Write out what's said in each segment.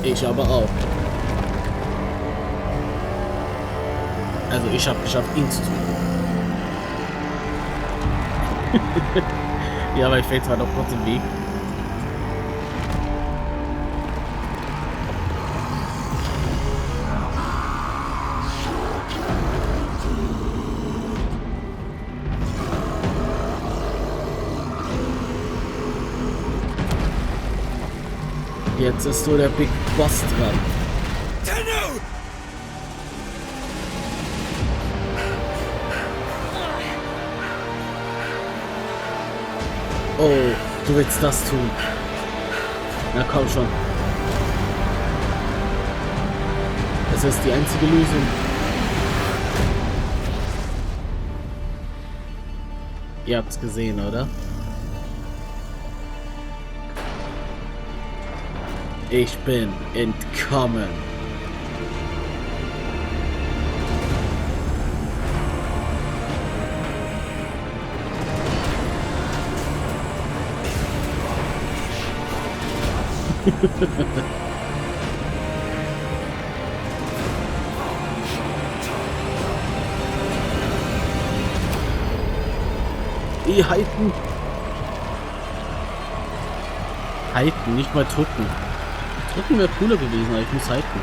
Ich aber auch. Also ich habe geschafft, ihn zu suchen. Ja, aber ich fällt zwar noch kurz im Weg. Jetzt ist so der Big Boss dran. Oh, du willst das tun. Na komm schon. Es ist die einzige Lösung. Ihr habt's gesehen, oder? Ich bin entkommen. Die halten. Halten, nicht mal drücken. Drücken wäre cooler gewesen, aber ich muss halten.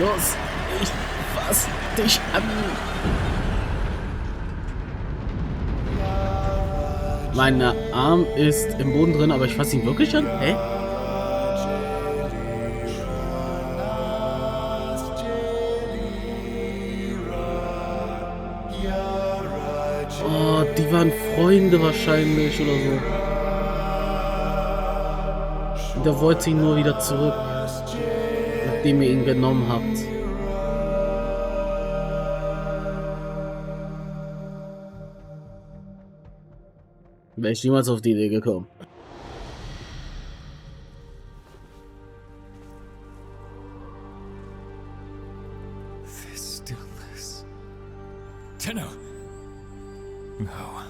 Los, ich fass dich an. Mein Arm ist im Boden drin, aber ich fasse ihn wirklich an? Hä? Oh, die waren Freunde wahrscheinlich oder so. Und er wollte ihn nur wieder zurück, nachdem ihr ihn genommen habt. Wäre ich niemals auf die Idee gekommen. This stillness. Tenno. No.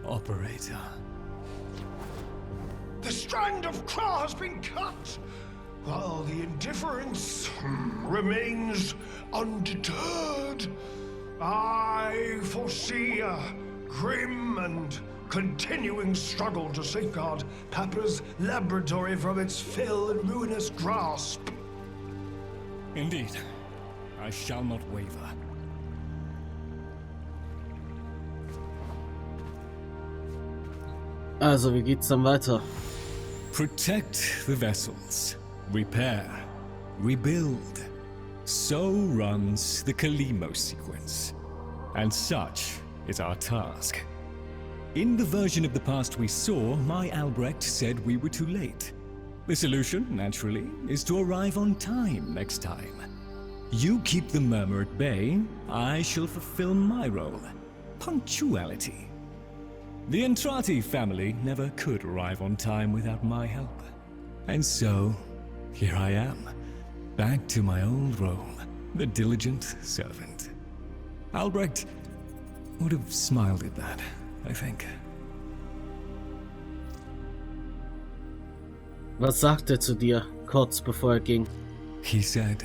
Operator. The strand of claw has been cut, while the indifference remains undeterred. I foresee a grim and continuing struggle to safeguard Papa's laboratory from its fell and ruinous grasp. Indeed. I shall not waver. Also, wie geht's dann weiter? Protect the vessels. Repair. Rebuild. So runs the Kalimo sequence. And such is our task. In the version of the past we saw, my Albrecht said we were too late. The solution, naturally, is to arrive on time next time. You keep the murmur at bay, I shall fulfill my role. Punctuality. The Entrati family never could arrive on time without my help. And so, here I am, back to my old role, the diligent servant. Albrecht would have smiled at that, I think. Was sagt er zu dir, kurz bevor er ging? He said,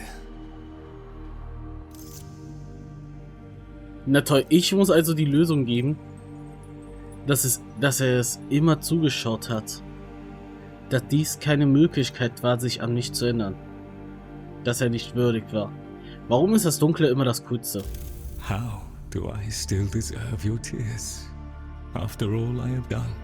Na toll, ich muss also die Lösung geben, dass er es immer zugeschaut hat. Dass dies keine Möglichkeit war, sich an mich zu erinnern. Dass er nicht würdig war. Warum ist das Dunkle immer das Coolste? how do I still deserve your tears after all I have done?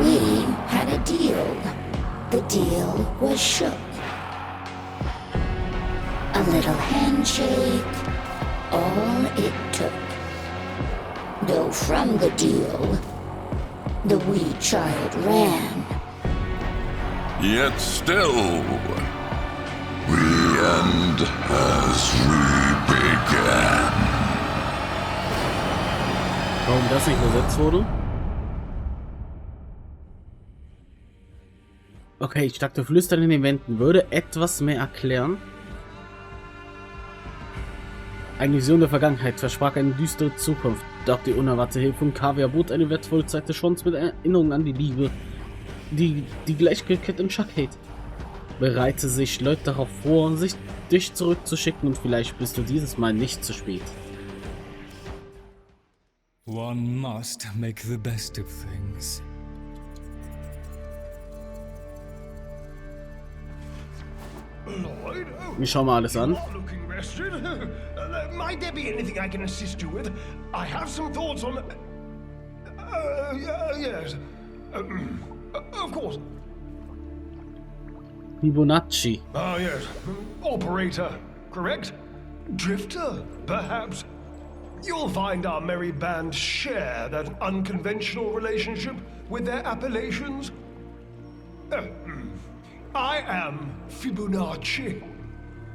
We had a deal. The deal was shook. A little handshake, all it took. Though from the deal, the wee child ran. Yet still, we end as we began. warum das nicht übersetzt wurde. Okay, ich dachte, Flüstern in den Wänden würde etwas mehr erklären. Eine Vision der Vergangenheit versprach eine düstere Zukunft, doch die unerwartete Hilfe von Kaviar bot eine wertvolle zweite Chance mit Erinnerung an die Liebe, die Gleichgültigkeit und Schackheit. Bereite sich Leute darauf vor, dich zurückzuschicken und vielleicht bist du dieses Mal nicht zu spät. One must make the best of things. Lloyd? Oh, Wir schauen mal alles an. you are looking rested. Might there be anything I can assist you with? I have some thoughts on... yes. Of course. Fibonacci. Ah, yes. Operator, correct? Drifter, perhaps? You'll find our merry band share that unconventional relationship with their appellations. I am Fibonacci.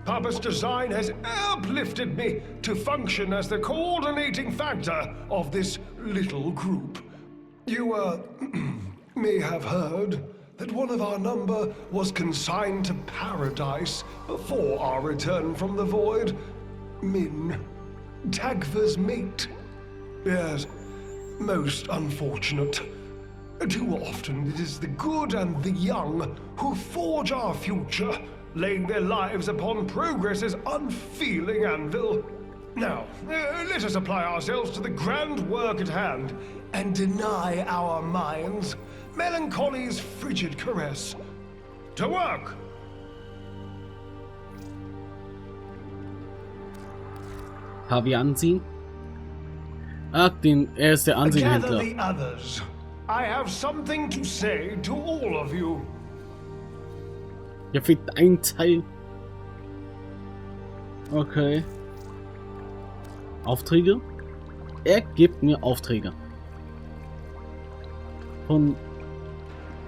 Papa's design has uplifted me to function as the coordinating factor of this little group. You, may have heard that one of our number was consigned to paradise before our return from the void. Min, Tagfa's mate. Yes, most unfortunate. Too often it is the good and the young who forge our future, laying their lives upon progress's unfeeling anvil. Now, let us apply ourselves to the grand work at hand and deny our minds melancholy's frigid caress. To work! Kaviar anziehen? Ach, er ist der Gather Ansiehenhändler. the others. I have something to say to all of you. Hier fehlt ein Teil. Okay. Aufträge? Er gibt mir Aufträge. Von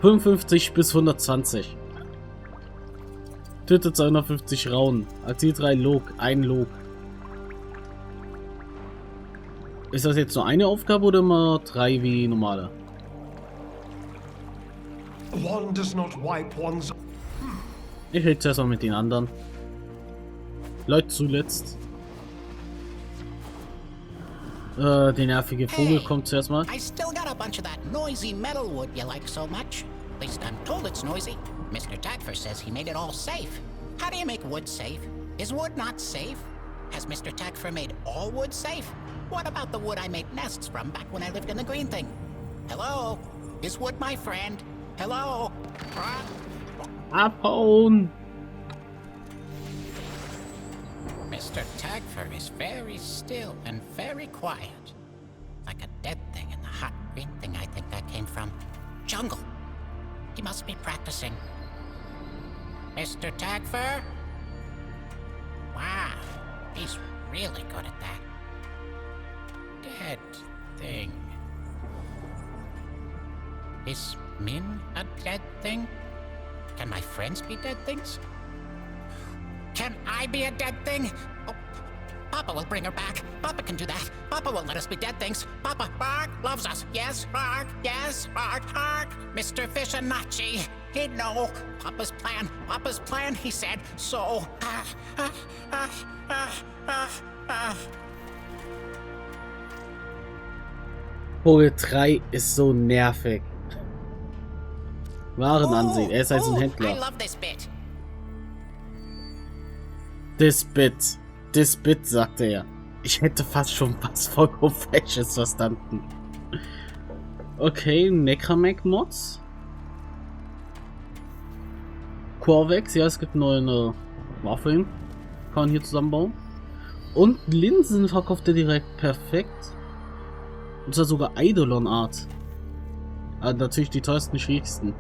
55 bis 120. Tötet 250 Raunen. Erzielt 3 Log. 1 Log. Ist das jetzt nur eine Aufgabe oder immer 3 wie normale? One does not wipe one's... Ich rede zuerst mal mit den anderen. Leute zuletzt. Der nervige Vogel kommt zuerst mal. I still got a bunch of that noisy metal wood you like so much. At least I'm told it's noisy. Mr. Tagfer says he made it all safe. How do you make wood safe? Is wood not safe? Has Mr. Tagfer made all wood safe? What about the wood I made nests from back when I lived in the green thing? Hello? Is wood my friend? Hello? Abhauen! Mr. Tagfer is very still and very quiet. Like a dead thing in the hot green thing I think that came from. Jungle. He must be practicing. Mr. Tagfer? Wow, he's really good at that. Dead thing. Is Min a dead thing? Can my friends be dead things? Can I be a dead thing? Oh, Papa will bring her back. Papa can do that. Papa won't let us be dead things. Papa, bark, loves us. Yes, bark, bark. Mr. Fishanachi, he'd know. Papa's plan, he said. So, Vogel 3 ist so nervig. Waren ansehen, er ist also ein I Händler. love this bit. This bit, sagte er. Ich hätte fast schon was vollkommen Falsches verstanden. Okay, Necramec-Mods. Corvex, ja, es gibt neue Warframe. Kann man hier zusammenbauen. Und Linsen verkauft er direkt perfekt. Und zwar sogar Eidolon-Art. Also natürlich die teuersten, schwierigsten.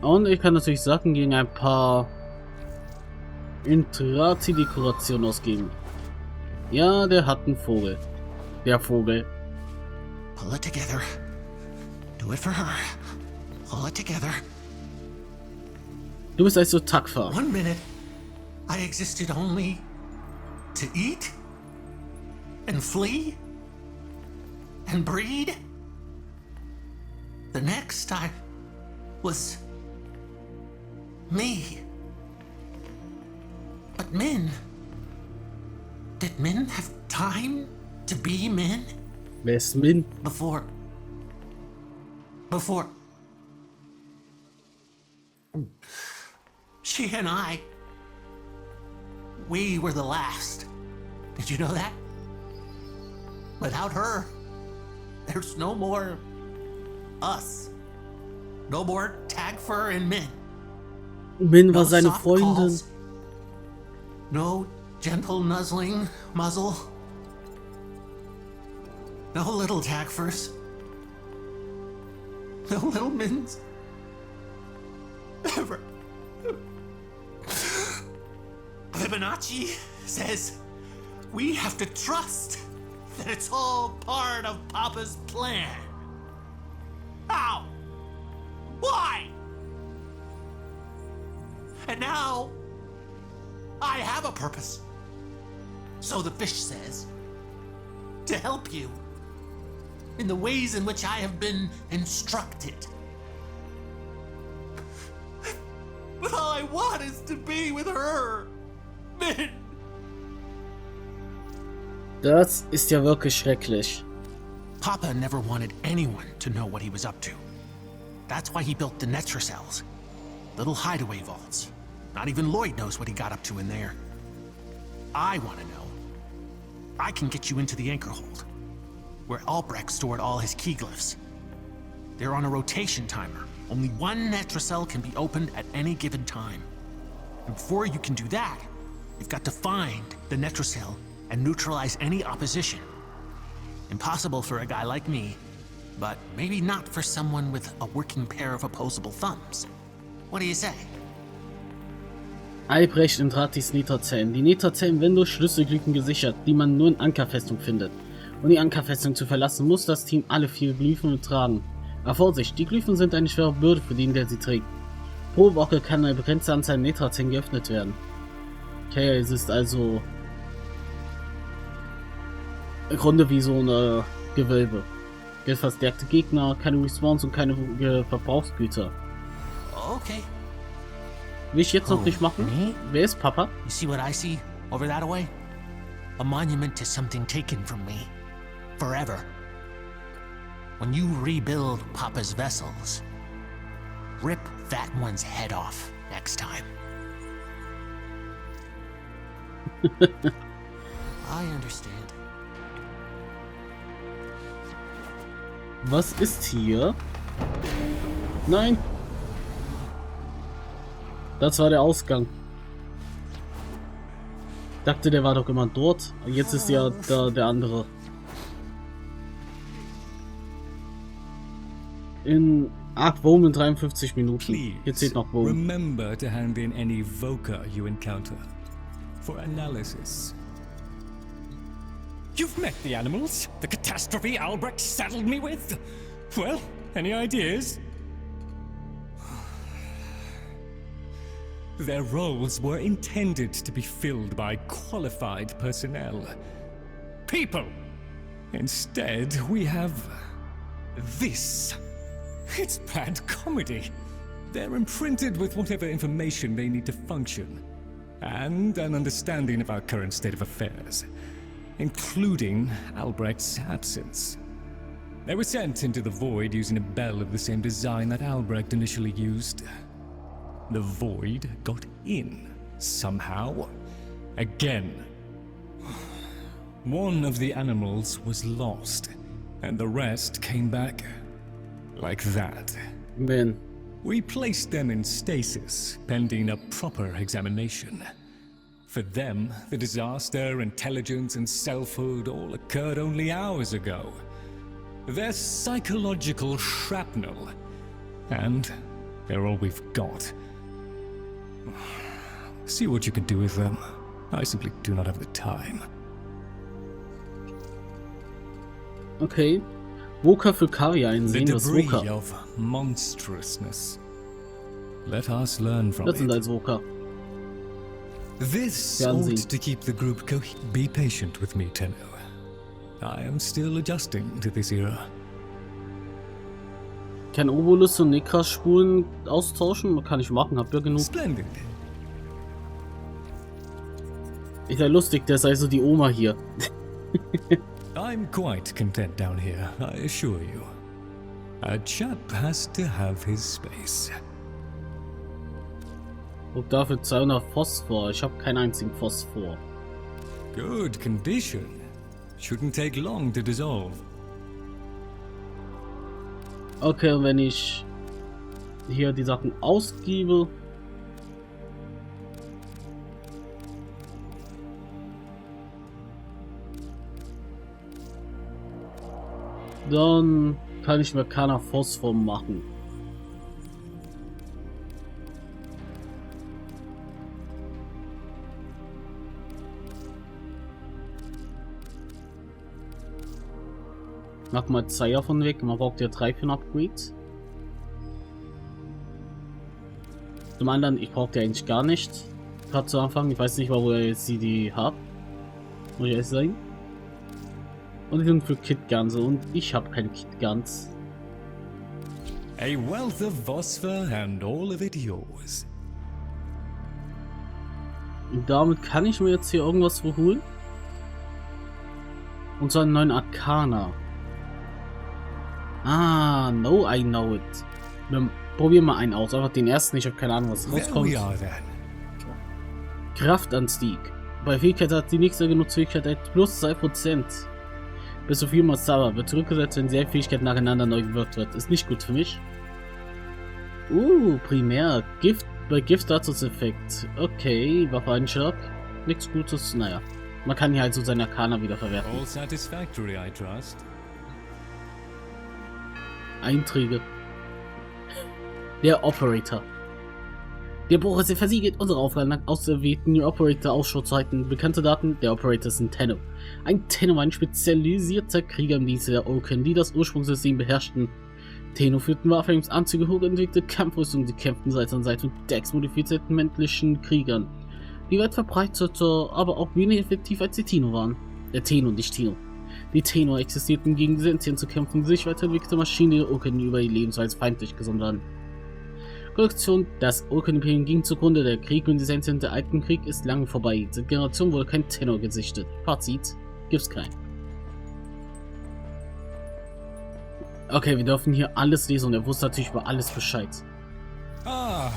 Und ich kann natürlich Sachen gegen ein paar Intrati-Dekorationen ausgeben. Ja, der hat einen Vogel. Der Vogel. Pull it together. Do it for her. Pull it together. Du bist also Tagfer. 1 minute, I existed only to eat? and flee and breed. The next I was me. But men, did men have time to be men? Wer ist Min? Before she and I, we were the last. Did you know that? Without her, there's no more us. No more Tagfer and Min. Min war No seine soft Freundin. calls. No gentle nuzzling muzzle. No little Tagfers. No little Mins. Ever. Fibonacci says we have to trust that it's all part of Papa's plan. How? Why? And now I have a purpose. So the fish says, to help you in the ways in which I have been instructed. But all I want is to be with her. Min. Das ist ja wirklich schrecklich. Papa never wanted anyone to know what he was up to. That's why he built the Netracells, little hideaway vaults. Not even Lloyd knows what he got up to in there. I want to know. I can get you into the anchor hold, where Albrecht stored all his key glyphs. They're on a rotation timer. Only one Netracell can be opened at any given time. And before you can do that, you've got to find the Netracell and neutralize any opposition. Impossible for a guy like me, but maybe not for someone with a working pair of opposable thumbs. What do you say? Albrecht entrat die Nitrazellen. Die Nitrazellen werden durch Schlüsselglücken gesichert, die man nur in Ankerfestung findet. Um die Ankerfestung zu verlassen, muss das Team alle 4 Glyphen tragen. Aber Vorsicht, die Glyphen sind eine schwere Bürde für den, der sie trägt. Pro Woche kann eine begrenzte Anzahl Nitrazellen geöffnet werden. Okay, es ist also im Grunde wie so eine Gewölbe. Geldverstärkte Gegner, keine Respawns und keine Verbrauchsgüter. Okay. Will ich jetzt noch nicht machen? Me? Wer ist Papa? You see what I see over that way? A monument to something taken from me. Forever. When you rebuild Papa's vessels, rip that one's head off next time. I understand. Was ist hier? Nein! Das war der Ausgang. Dachte, der war doch immer dort. Jetzt ist ja da der andere. In 8 Wohm in 53 Minuten. Hier zählt noch Wohm. Remember to hand in any Voca you encounter for analysis. You've met the animals, the catastrophe Albrecht saddled me with. Well, any ideas? Their roles were intended to be filled by qualified personnel. People! Instead, we have this. It's bad comedy. They're imprinted with whatever information they need to function, and an understanding of our current state of affairs, including Albrecht's absence. They were sent into the void using a bell of the same design that Albrecht initially used. The void got in, somehow. Again. One of the animals was lost, and the rest came back like that. Man. We placed them in stasis, pending a proper examination. For them, the disaster, intelligence, and selfhood all occurred only hours ago. They're psychological shrapnel, and they're all we've got. See what you can do with them. I simply do not have the time. Okay. Voca für Karia The einsehen. Was ist debris Voca? of monstrousness. Let us learn from Das sind it. als Voca. This Fernsehen. ought to keep the group Be patient with me, Tenno. I am still adjusting to this era. Kann Obolus und Nekras Spulen austauschen? Kann ich machen, hab ja genug. Splendid. Ist ja lustig, der sei so die Oma hier. I'm quite content down here, I assure you. A chap has to have his space. Und dafür 200 Phosphor. Ich habe keinen einzigen Phosphor. Good condition. Shouldn't take long to dissolve. Okay, und wenn ich hier die Sachen ausgebe, dann kann ich mir keiner Phosphor machen. Mach mal 2 davon weg, man braucht ja 3 für ein Upgrade. Zum anderen, ich brauche die eigentlich gar nicht. Gerade zu Anfang, ich weiß nicht mal, wo ihr jetzt die habt. Muss ich ehrlich sagen. Und die sind für Kit Guns und ich habe keine Kit Guns. A wealth of phosphor and all of it yours. Und damit kann ich mir jetzt hier irgendwas holen. Und zwar einen neuen Arcana. Ah, no, I know it. Wir probieren mal einen aus. Einfach den ersten. Ich habe keine Ahnung, was There rauskommt. we are then. Kraftanstieg. Bei Fähigkeit hat die nächste Genutzfähigkeit plus 2%. Bis zu 4-mal Zauber. Wird zurückgesetzt, wenn die Fähigkeit nacheinander neu gewirkt wird. Ist nicht gut für mich. Primär. Gift bei Gift-Status-Effekt. Okay, Waffe-Einschlag. Nichts Gutes. Naja. Man kann hier halt so seine Arcana wieder verwerten. All satisfactory, I trust. Einträge. Der Operator. Der Bruch ist versiegelt. Unsere Aufgaben nach auserwählten New Operator Ausschau zu halten. Bekannte Daten. Der Operator ist ein Tenno. Ein Tenno war ein spezialisierter Krieger im Dienste der Oken, die das Ursprungssystem beherrschten. Tenno führten Warframes Anzüge, hochentwickelte Kampfrüstung, die kämpften Seite an Seite mit Dex-modifizierten männlichen Kriegern, die weit verbreiteter, aber auch weniger effektiv als die Tenno waren. Tenno, nicht Tenno. Die Tenno existierten gegen die Sentien zu kämpfen, sich weiterentwickelte Maschinen der Oken über die Lebensweise feindlich gesonnen waren. Korrektion: Das Oken-Imperium ging zugrunde, der Krieg mit den Sentien der alten Krieg ist lange vorbei. Seit Generation wurde kein Tenno gesichtet. Fazit: gibt's keinen. Okay, wir dürfen hier alles lesen und er wusste natürlich über alles Bescheid. Ah,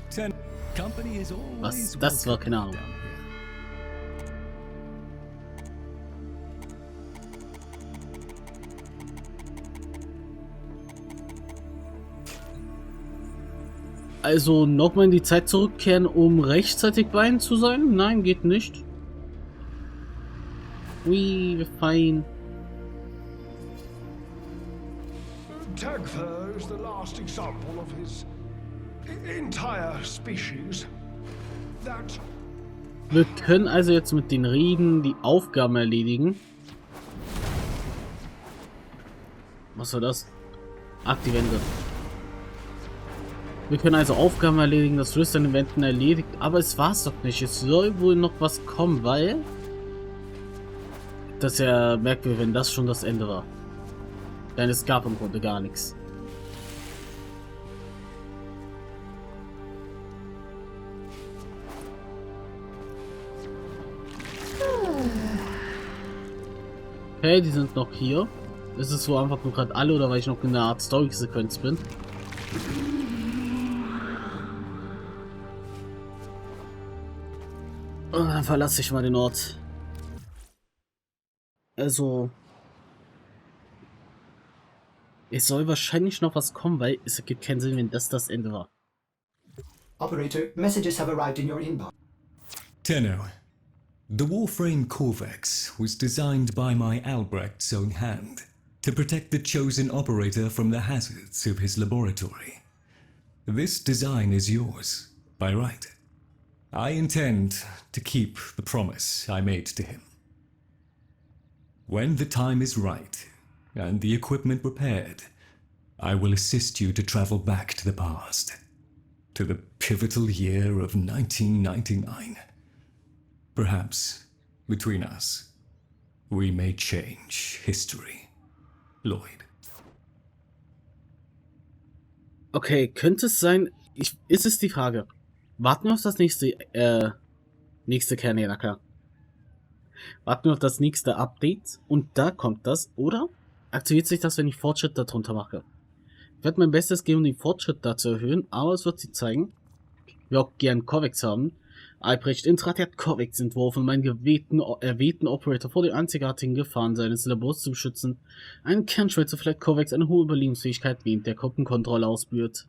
Ten Company is always Was das war, keine Ahnung. down here. Also nochmal in die Zeit zurückkehren, um rechtzeitig bei ihnen zu sein? Nein, geht nicht. Ui, fein. Tagfer is the last example of his entire species. That Wir können also jetzt mit den Reden die Aufgaben erledigen. Was war das? Aktivende. Wir können also Aufgaben erledigen, das Flüstern Eventen erledigt, aber es war's doch nicht. Es soll wohl noch was kommen, weil das ist ja merkwürdig, wenn das schon das Ende war. Denn es gab im Grunde gar nichts. Okay, die sind noch hier. Ist es so einfach nur gerade alle oder weil ich noch in einer Art Story-Sequenz bin? Oh, dann verlasse ich mal den Ort. Also... Es soll wahrscheinlich noch was kommen, weil es ergibt keinen Sinn, wenn das Ende war. Operator, messages have arrived in your inbox. Tenno, the Warframe Corvex was designed by my Albrecht's own hand to protect the chosen operator from the hazards of his laboratory. This design is yours, by right. I intend to keep the promise I made to him. When the time is right, and the equipment repaired, I will assist you to travel back to the past, to the pivotal year of 1999. Perhaps, between us, We may change history, Lloyd. Okay, könnte es sein... ist es die Frage. Warten wir auf das nächste Kern, ja, na klar. Warten wir auf das nächste Update und da kommt das, oder? Aktiviert sich das, wenn ich Fortschritt darunter mache? Ich werde mein Bestes geben, um den Fortschritt da zu erhöhen, aber es wird sich zeigen. Ich will auch gern Korvex haben. Albrecht Intrat hat Korvex entworfen, um meinen erwähnten Operator vor den einzigartigen Gefahren seines Labors zu beschützen. Ein Kernschmelze vielleicht Korvex eine hohe Überlebensfähigkeit während der Gruppenkontrolle ausübt.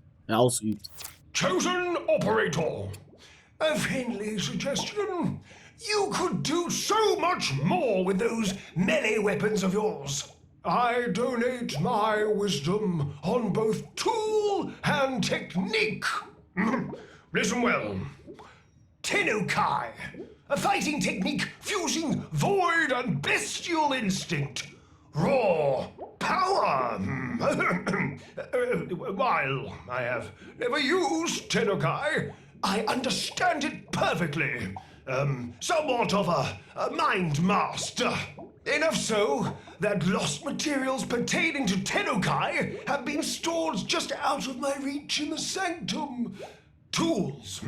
Chosen Operator. A friendly suggestion. You could do so much more with those melee weapons of yours. I donate my wisdom on both tool and technique. Listen well. Tenukai, a fighting technique fusing void and bestial instinct. Raw power. While I have never used Tenukai, I understand it perfectly. Somewhat of a mind master. Enough so that lost materials pertaining to Tenukai have been stored just out of my reach in the sanctum. Tools.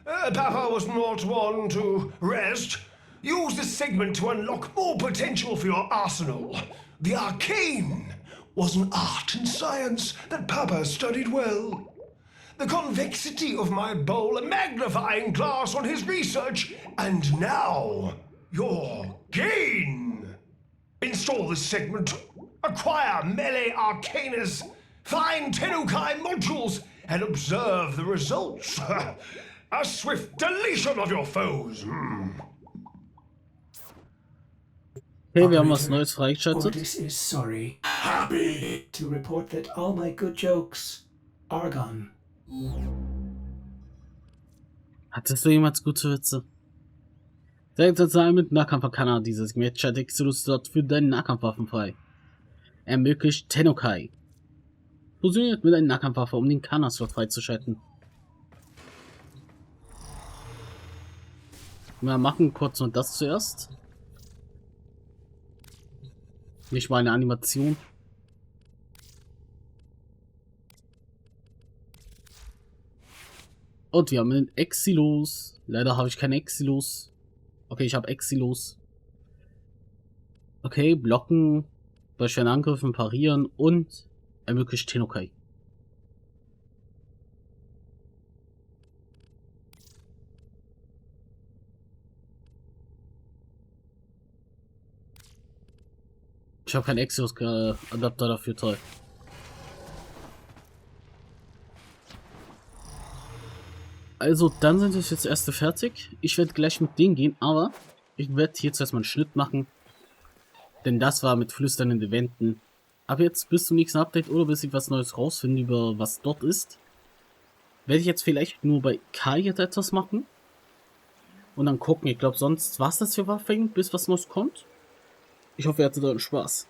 Papa was not one to rest. Use this segment to unlock more potential for your arsenal. The arcane was an art and science that Papa studied well. The convexity of my bowl a magnifying glass on his research, and now your gain. Install this segment, acquire melee arcanas, find Tenukai modules, and observe the results. A swift deletion of your foes. Okay, wir haben was Neues freigeschaltet. Ordis is sorry. Happy to report that all my good jokes are gone. Hattest du jemals gute Witze? Selbst mit Nahkampf kann er dieses Matcher Exodus-Slot für deine Nahkampfwaffen frei. Ermöglicht Tenukai. Fusioniert mit einer Nahkampfwaffe, um den Kana-Slot freizuschalten. Wir machen kurz nur das zuerst. Nicht mal eine Animation. Und wir haben einen Exilos. Leider habe ich keine Exilos. Okay, ich habe Exilos. Okay, blocken, bei schweren Angriffen parieren und ermöglicht Tenukai. Ich habe keinen Exos-Adapter dafür, toll. Also, dann sind wir jetzt erste fertig. Ich werde gleich mit denen gehen, aber ich werde hier zuerst mal einen Schnitt machen. Denn das war mit flüsternden Wänden. Ab jetzt bis zum nächsten Update oder bis ich was Neues rausfinde über was dort ist, werde ich jetzt vielleicht nur bei Kai jetzt etwas machen. Und dann gucken. Ich glaube, sonst war es das für Warframe, bis was Neues kommt. Ich hoffe, ihr hattet euren Spaß.